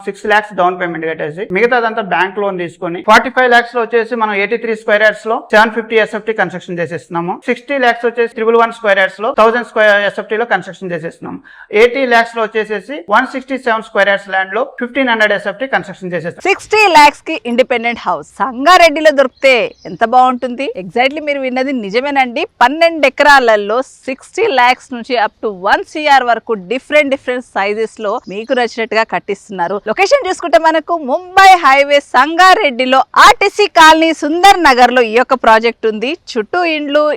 6 lakhs down payment కట్టేసి మిగతాదంతా bank loan తీసుకొని 45 lakhs లో వచ్చేసి మనం 83 స్క్వేర్ యార్డ్స్ లో 750 SFT కన్స్ట్రక్షన్ చేసేస్తున్నాము. 60 lakhs వచ్చేసి 111 స్క్వేర్ యార్డ్స్ లో 1000 SFT లో కన్స్ట్రక్షన్ చేసేస్తున్నాము. 80 lakhs లో వచ్చేసి 167 స్క్వేర్ యార్డ్స్ ల్యాండ్ లో 1500 SFT కన్స్ట్రక్షన్ చేసేస్తాం. 60 lakhs కి ఇండిపెండెంట్ హౌస్ సంగారెడ్డిలో దొరికితే ఎంత బాగుంటుంది. ఎగ్జాక్ట్లీ మీరు విన్నది నిజమేనండి. 12 ఎకరాలలో 60 lakhs నుంచి అప్ టు 1 CR వరకు డిఫరెంట్ సైజెస్ లో మీకు నచ్చినట్టుగా కట్టిస్తున్నారు. లొకేషన్ చూసుకుంటే మనకు ముంబై హైవే సంగారెడ్డిలో ఆర్టీసీ కాలనీ సుందర్ నగర్ లో ఈ యొక్క ప్రాజెక్ట్ ఉంది. చుట్టూ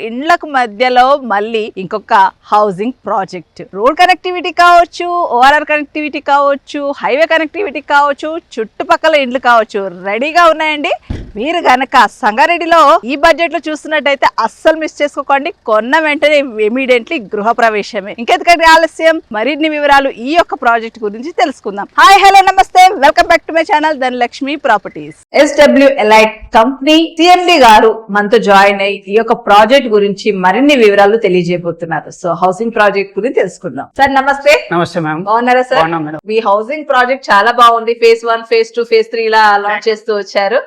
ఇండ్లకు మధ్యలో మళ్ళీ ఇంకొక హౌసింగ్ ప్రాజెక్ట్. రోడ్ కనెక్టివిటీ కావచ్చు, ఓఆర్ఆర్ కనెక్టివిటీ కావచ్చు, హైవే కనెక్టివిటీ కావచ్చు, చుట్టుపక్కల ఇండ్లు కావచ్చు, రెడీగా ఉన్నాయండి. మీరు గనక సంగారెడ్డిలో ఈ బడ్జెట్ లో చూస్తున్నట్టయితే అస్సలు మిస్ చేసుకోకండి. కొన్న వెంటనే ఇమీడియట్లీ గృహ ప్రవేశమే. ఇంకెందుకంటే ఆలస్యం, మరిన్ని వివరాలు ఈ యొక్క ప్రాజెక్ట్ గురించి తెలుసుకుందాం. హాయ్, హలో, నమస్తే, welcome back to my channel Dhanalakshmi properties. SW elite company CMD గారు మనతో జాయిన్ అయ్యి ఈ యొక్క ప్రాజెక్ట్ గురించి మరిన్ని వివరాలు తెలియజేయబోతున్నారు. సో హౌసింగ్ ప్రాజెక్ట్ గురించి తెలుసుకుందాం. సార్ నమస్తే. నమస్తే మ్యామ్. బాగున్నారా సార్? మీ హౌసింగ్ ప్రాజెక్ట్ చాలా బాగుంది. phase 1, phase 2, phase 3 ఇలా లాంచ్ చేస్తూ వచ్చారు.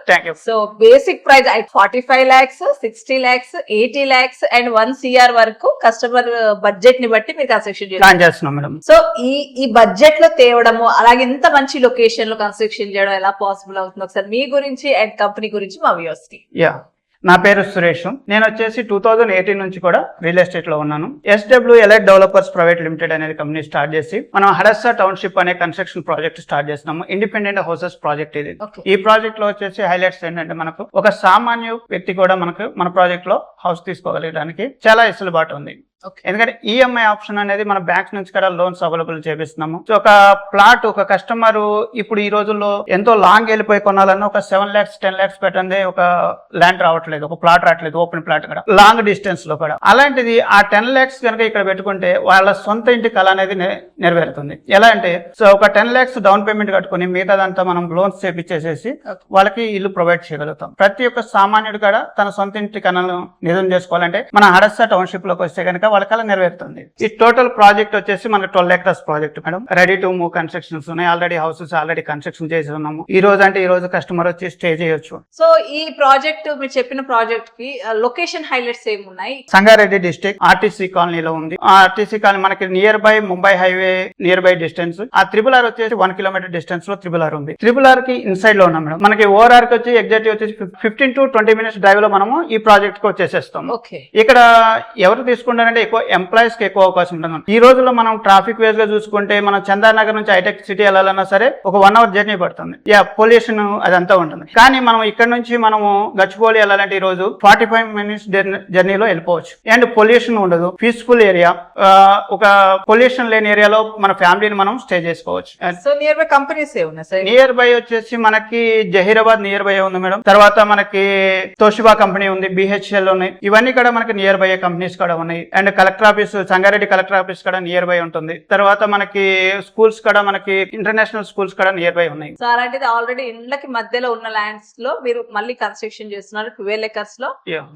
So basic price 45 lakhs, 60 lakhs, 80 lakhs and 1 CR వరకు కస్టమర్ బడ్జెట్ ని బట్టి మీరు కన్స్ట్రక్షన్ చేస్తున్నాం మేడం. సో ఈ బడ్జెట్ లో తేవడము, అలాగే ఇంత మంచి లొకేషన్ లో కన్స్ట్రక్షన్ చేయడం ఎలా పాసిబుల్ అవుతుంది? ఒకసారి మీ గురించి అండ్ కంపెనీ గురించి మా వ్యూవర్స్ కి. నా పేరు సురేష్. నేను వచ్చేసి 2018 నుంచి కూడా రియల్ ఎస్టేట్ లో ఉన్నాను. SW elite developers private limited అనేది కంపెనీ స్టార్ట్ చేసి మనం హడస్సా టౌన్షిప్ అనే కన్స్ట్రక్షన్ ప్రాజెక్ట్ స్టార్ట్ చేస్తున్నాము. ఇండిపెండెంట్ హౌసెస్ ప్రాజెక్ట్ ఇది. ఈ ప్రాజెక్ట్ లో వచ్చేసి హైలైట్స్ ఏంటంటే మనకు ఒక సామాన్య వ్యక్తి కూడా మన ప్రాజెక్ట్ లో హౌస్ తీసుకోగలగడానికి చాలా వెసులుబాటు ఉంది. ఎందుకంటే ఈఎంఐ ఆప్షన్ అనేది మన బ్యాంక్స్ నుంచి కూడా లోన్స్ అవైలబుల్ చేపిస్తున్నాము. సో ఒక ప్లాట్ ఒక కస్టమర్ ఇప్పుడు ఈ రోజుల్లో ఎంతో లాంగ్ వెళ్ళిపోయి కొనాలన్నా ఒక 7 lakhs 10 lakhs పెట్టండి ఒక ల్యాండ్ రావట్లేదు, ఒక ప్లాట్ రావట్లేదు, ఓపెన్ ప్లాట్ కూడా లాంగ్ డిస్టెన్స్ లో కూడా. అలాంటిది ఆ 10 lakhs కనుక ఇక్కడ పెట్టుకుంటే వాళ్ళ సొంత ఇంటి కళ అనేది నెరవేరుతుంది. ఎలా అంటే సో ఒక 10 lakhs డౌన్ పేమెంట్ కట్టుకుని మిగతాదంతా మనం లోన్స్ చేపించేసేసి వాళ్ళకి ఇల్లు ప్రొవైడ్ చేయగలుగుతాం. ప్రతి ఒక్క సామాన్యుడు కూడా తన సొంత ఇంటి కళను నిజం చేసుకోవాలంటే మన హడస్సా టౌన్షిప్ లోకి వస్తే కనుక వాళ్ళ కళ నెరవేరుతుంది. ఈ టోటల్ ప్రాజెక్ట్ వచ్చేసి మనకు 12 acres project madam. Ready to move constructions ఉన్నాయి. ఆల్రెడీ హౌసెస్ ఆల్రెడీ కన్స్ట్రక్షన్ చేసి ఉన్నాము. ఈ రోజు అంటే ఈ రోజు కస్టమర్ వచ్చి స్టే చేయొచ్చు. సో ఈ ప్రాజెక్ట్ మీరు చెప్పిన ప్రాజెక్ట్ కి లొకేషన్ హైలైట్స్ ఏమున్నాయి? సంగారెడ్డి డిస్ట్రిక్ట్ ఆర్టీసీ కాలనీలో ఉంది. ఆర్టీసీ కాలనీ మనకి near by Mumbai highway near by distance. ఆ RRR వచ్చేసి 1 kilometer డిస్టెన్స్ లో RRR ఉంది. RRR కి ఇన్సైడ్ లో ఉన్నాం మేడం. మనకి ఓఆర్ఆర్ కి వచ్చి ఎగ్జాక్ట్ వచ్చేసి 15 to 20 minutes డ్రైవ్ లో మనము ఈ ప్రాజెక్ట్ కి వచ్చేసేస్తాం. ఇక్కడ ఎవరు తీసుకుంటారంటే ఎక్కువ ఎంప్లాయీస్ కి ఎక్కువ అవకాశం ఉంటుంది. ఈ రోజుల్లో మనం ట్రాఫిక్ వేస్ గా చూసుకుంటే మనం చందానగర్ నుంచి హైటెక్ సిటీ వెళ్ళాలన్నా సరే ఒక 1 hour జర్నీ పడుతుంది. పొల్యూషన్ అదంతా ఉంటుంది. కానీ మనం ఇక్కడ నుంచి మనము గచ్చిబౌలి వెళ్ళాలంటే ఈ రోజు 45 minutes జర్నీలో వెళ్ళిపోవచ్చు. అండ్ పొల్యూషన్ ఉండదు, పీస్ఫుల్ ఏరియా. ఒక పొల్యూషన్ లేని ఏరియాలో మన ఫ్యామిలీని మనం స్టే చేసుకోవచ్చు. సో నియర్ బై కంపెనీస్ ఏమున్నాయి? నియర్ బై వచ్చేసి మనకి జహీరాబాద్ నియర్ బై ఉంది మేడం. తర్వాత మనకి తోషిబా కంపెనీ ఉంది, BHL ఉన్నాయి. ఇవన్నీ కూడా మనకి నియర్ బై కంపెనీస్ కూడా ఉన్నాయి. And collector office, Sangareddy collector office కూడా నియర్ బై ఉంటుంది. తర్వాత మనకి స్కూల్స్ కూడా మనకి ఇంటర్నేషనల్ స్కూల్స్ కూడా నియర్ బై ఉన్నాయి. సో అలాంటిది ఆల్రెడీ ఇండ్లకి మధ్యలో ఉన్న ల్యాండ్స్ లో మీరు మళ్ళీ కన్స్ట్రక్షన్ చేస్తున్నారు. 12 acres లో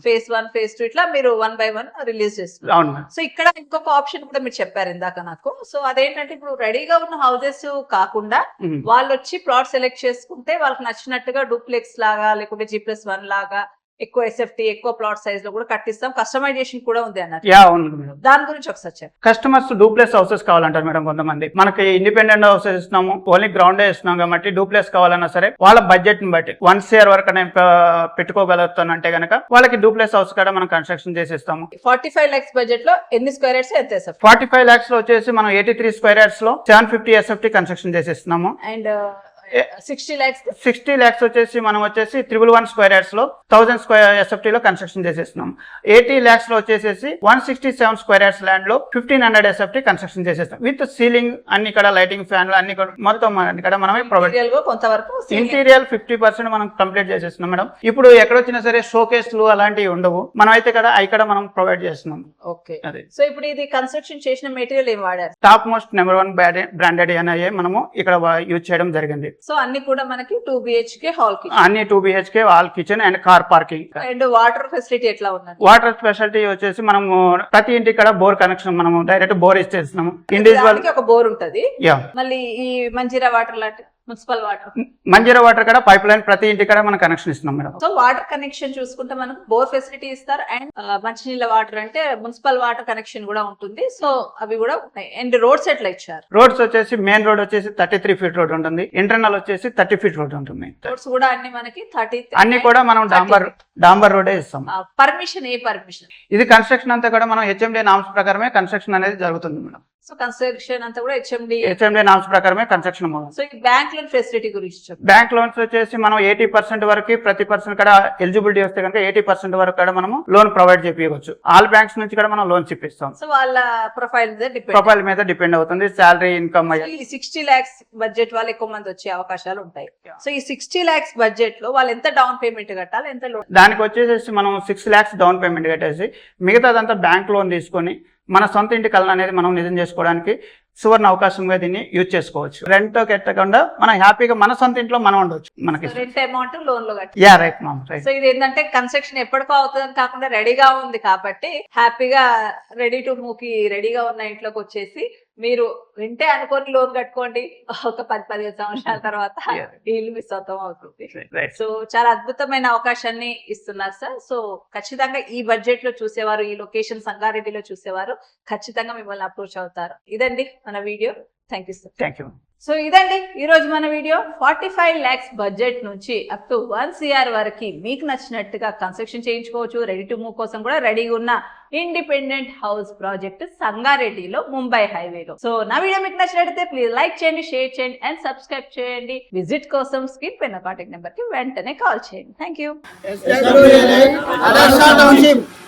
phase 1, phase 2 ఇట్లా మీరు 1 by 1 రిలీజ్ చేస్తున్నారు. సో ఇక్కడ ఇంకొక ఆప్షన్ కూడా మీరు చెప్పారు ఇందాక నాకు. సో అదేంటంటే ఇప్పుడు రెడీగా ఉన్న హౌసెస్ కాకుండా వాళ్ళు వచ్చి ప్లాట్ సెలెక్ట్ చేసుకుంటే వాళ్ళకి నచ్చినట్టుగా డూప్లెక్స్ లాగా లేకుంటే G+1 లాగా ఎక్కువ SFT ఎక్కువ ప్లాట్ సైజ్ లో కూడా కట్టిస్తాం. కస్టమైజేషన్ కూడా ఉంది అన్నారు. దాని గురించి ఒకసారి చెప్పండి. కస్టమర్స్ డూప్లెక్స్ హౌసెస్ కావాలంటారు మేడం. కొంతమంది మనకి ఇండిపెండెంట్ హౌసెస్ ఇస్తున్నాము, ఓన్లీ గ్రౌండ్ ఇస్తున్నాం కాబట్టి డూప్లెక్స్ కావాలన్నా సరే వాళ్ళ బడ్జెట్ ని బట్టి 1 CR వరకు నేను పెట్టుకోగలుగుతాను అంటే కనుక వాళ్ళకి డూప్లెక్స్ హౌస్ కూడా మనం కన్స్ట్రక్షన్ చేసిస్తాము. 45 lakhs బడ్జెట్ లో ఎన్ని స్క్వేర్ యార్డ్స్ ఎంత సార్? 45 lakhs లో వచ్చేసి మనం 83 స్క్వేర్ యార్డ్స్ లో 750 SFT కన్స్ట్రక్షన్ చేసిస్తున్నాము. అండ్ 60 lakhs వచ్చేసి మనం వచ్చేసి 111 స్క్వేర్ యార్డ్స్ లో 1000 SFT లో కన్స్ట్రక్షన్ చేసేస్తున్నాం. 80 lakhs లో వచ్చేసి 167 స్క్వేర్ యార్డ్స్ ల్యాండ్ లో 1500 SFT కన్స్ట్రక్షన్ చేసేస్తాం. విత్ సీలింగ్ అన్ని కూడా లైటింగ్ ఫ్యాన్లు అన్ని మొత్తం అన్ని కూడా మనమే ప్రొవైడ్. ఇంటీరియర్ 50% మనం కంప్లీట్ చేసేస్తున్నాం మేడం. ఇప్పుడు ఎక్కడొచ్చినా సరే షోకేస్లు అలాంటివి ఉండవు. మనం అయితే కదా అవి కూడా మనం ప్రొవైడ్ చేస్తున్నాం. ఓకే. సో ఇప్పుడు ఇది కన్స్ట్రక్షన్ చేసిన మెటీరియల్ ఏం వాడారు? టాప్ మోస్ట్ నెంబర్ 1 బ్రాండెడ్ అనేది మనము ఇక్కడ యూజ్ చేయడం జరిగింది. సో అన్ని కూడా మనకి 2 BHK హాల్ కిచెన్, అన్ని 2 BHK hall kitchen and car parking. And water facility ఎట్లా ఉంది? వాటర్ ఫెసిలిటీ వచ్చేసి మనము ప్రతి ఇంటికి కూడా బోర్ కనెక్షన్ మనము డైరెక్ట్ బోర్ ఇచ్చేస్తున్నాము. ఇండివిజువల్ ఒక బోర్ ఉంటది. మళ్ళీ ఈ మంజీరా వాటర్ లాంటి మున్సిపల్ వాటర్. మంజీరా వాటర్ కూడా పైప్ లైన్ ప్రతి ఇంటి కూడా మనం కనెక్షన్ ఇస్తున్నాం మేడం. సో వాటర్ కనెక్షన్ చూసుకుంటే మనకు బోర్ ఫెసిలిటీ ఇస్తారు అండ్ మంచినీళ్ళ వాటర్ అంటే మున్సిపల్ వాటర్ కనెక్షన్ కూడా ఉంటుంది. సో అవి కూడా ఉన్నాయి. అండ్ రోడ్స్ ఎట్లా ఇచ్చారు? రోడ్స్ వచ్చేసి మెయిన్ రోడ్ వచ్చేసి 33 ఫీట్ రోడ్ ఉంటుంది, ఇంటర్నల్ వచ్చేసి 30 ఫీట్ రోడ్ ఉంటుంది. రోడ్స్ కూడా అన్ని మనకి 30 అన్ని కూడా మనం డాంబర్ రోడే ఇస్తాం. పర్మిషన్ ఏ పర్మిషన్? ఇది కన్స్ట్రక్షన్ అంతా కూడా మనం హెచ్ఎండి నామ్స్ ప్రకారమే కన్స్ట్రక్షన్ అనేది జరుగుతుంది మేడం. సో కన్స్ట్రక్షన్ అంతా కూడా హెచ్ఎండి నామ్స్ ప్రకారమే కన్స్ట్రక్షన్ మోడల్. సో ఈ బ్యాంక్ లోన్ ఫెసిలిటీ గురించి చెప్పండి. బ్యాంక్ లోన్స్ వచ్చేసి మనం 80% వరకు ప్రతి పర్సన్ కూడా ఎలిజిబిలిటీ వస్తే కనుక 80% వరకు కూడా మనము లోన్ ప్రొవైడ్ చేయవచ్చు. ఆల్ బ్యాంక్స్ నుంచి కూడా మనం లోన్స్ ఇప్పిస్తాం. సో వాళ్ళ ప్రొఫైల్ మీద డిపెండ్ అవుతుంది, శాలరీ ఇన్కమ్. ఈ 60 lakhs బడ్జెట్ వాళ్ళు ఎక్కువ మంది వచ్చే అవకాశాలు ఉంటాయి. సో ఈ 60 lakhs బడ్జెట్ లో వాళ్ళు ఎంత డౌన్ పేమెంట్ కట్టాలి, ఎంత లోన్? దానికి వచ్చేసి మనం 6 lakhs డౌన్ పేమెంట్ కట్టేసి మిగతాదంతా బ్యాంక్ లోన్ తీసుకొని మన సొంత ఇంటి కళ అనేది మనం నిజం చేసుకోవడానికి సువర్ణ అవకాశంగా దీన్ని యూజ్ చేసుకోవచ్చు. రెంట్ కట్టకుండా మనం హ్యాపీగా మన సొంత ఇంట్లో మనం ఉండొచ్చు. మనకి రెంట్ అమౌంట్ లోన్ లో కట్టాలి. Yeah right ma'am right. So ఇది ఏంటంటే కన్స్ట్రక్షన్ ఎప్పటికో అవుతుందని కాకుండా రెడీగా ఉంది కాబట్టి హ్యాపీగా రెడీ టు మూవ్ కి రెడీగా ఉన్న ఇంట్లోకి వచ్చేసి మీరు రెంటే అనుకొని లోన్ కట్టుకోండి. ఒక 10-15 సంవత్సరాల తర్వాత ఇల్లు మీ సొంతం అవుతుంది. సో చాలా అద్భుతమైన అవకాశాన్ని ఇస్తున్నారు సార్. సో ఖచ్చితంగా ఈ బడ్జెట్ లో చూసేవారు, ఈ లొకేషన్ సంగారెడ్డిలో చూసేవారు ఖచ్చితంగా మిమ్మల్ని అప్రోచ్ అవుతారు. ఇదండి మన video. Thank you sir. Thank you. So ఇదండి ఈ రోజు మన వీడియో. 45 lakhs బడ్జెట్ నుంచి అప్ టు 1 CR వరకు మీకు నచ్చినట్టుగా కన్స్ట్రక్షన్ చేయించుకోవచ్చు. రెడీ టు మూవ్ కోసం కూడా రెడీగా ఉన్న ఇండిపెండెంట్ హౌస్ ప్రాజెక్ట్ సంగారెడ్డిలో, ముంబై హైవేలో. సో నా వీడియో మీకు నచ్చినట్లయితే ప్లీజ్ లైక్ చేయండి, షేర్ చేయండి అండ్ సబ్స్క్రైబ్ చేయండి. విజిట్ కోసం స్క్రీన్ పైన కాంటాక్ట్ నెంబర్ కి వెంటనే కాల్ చేయండి. Thank you.